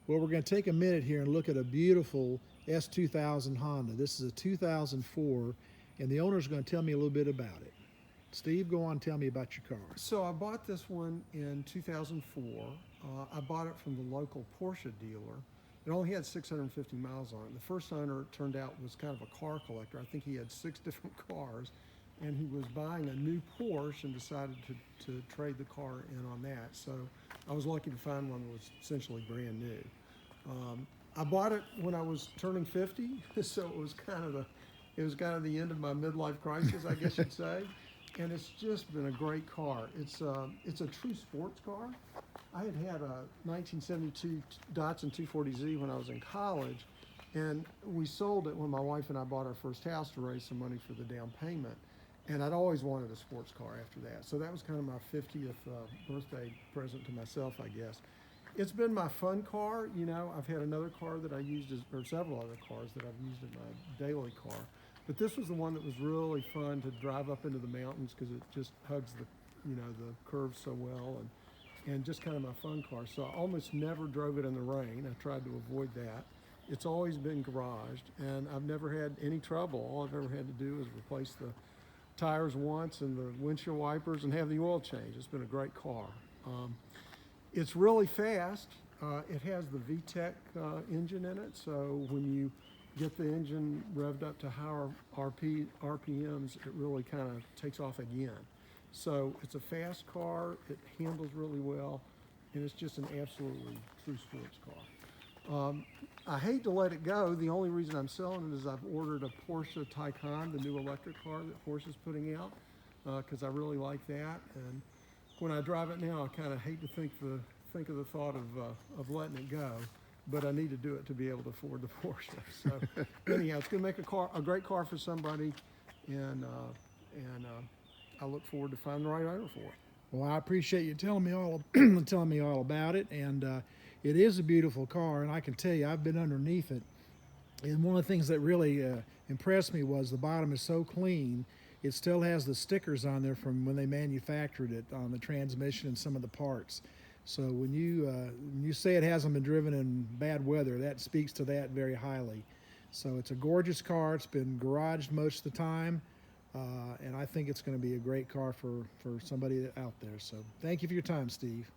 Well, we're going to take a minute here and look at a beautiful S2000 Honda. This is a 2004, and the owner's going to tell me a little bit about it. Steve, go on and tell me about your car. So I bought this one in 2004. I bought it from the local Porsche dealer. It only had 650 miles on it. The first owner, it turned out, was kind of a car collector. I think he had 6 different cars, and he was buying a new Porsche and decided to trade the car in on that. So I was lucky to find one that was essentially brand new. I bought it when I was turning 50, so it was kind of the end of my midlife crisis, I guess you'd say. And it's just been a great car. It's a true sports car. I had a 1972 Datsun 240Z when I was in college, and we sold it when my wife and I bought our first house to raise some money for the down payment. And I'd always wanted a sports car after that. So that was kind of my 50th birthday present to myself, I guess. It's been my fun car. You know, I've had another car that I used or several other cars that I've used in my daily car. But this was the one that was really fun to drive up into the mountains because it just hugs the curves so well, and just kind of my fun car. So I almost never drove it in the rain. I tried to avoid that. It's always been garaged, and I've never had any trouble. All I've ever had to do is replace the tires once and the windshield wipers and have the oil changed. It's been a great car. It's really fast. It has the VTEC engine in it, so when you get the engine revved up to higher RPMs, it really kind of takes off again. So it's a fast car, it handles really well, and it's just an absolutely true sports car. I hate to let it go. The only reason I'm selling it is I've ordered a Porsche Taycan, the new electric car that Porsche is putting out, because I really like that. And when I drive it now, I kind of hate to think of the thought of letting it go. But I need to do it to be able to afford the Porsche. So anyhow, it's going to make a great car for somebody, and I look forward to finding the right owner for it. Well, I appreciate you telling me all telling me all about it, and it is a beautiful car, and I can tell you I've been underneath it, and one of the things that really impressed me was the bottom is so clean. It still has the stickers on there from when they manufactured it on the transmission and some of the parts. So when you say it hasn't been driven in bad weather, that speaks to that very highly. So it's a gorgeous car. It's been garaged most of the time, and I think it's going to be a great car for somebody out there. So thank you for your time, Steve.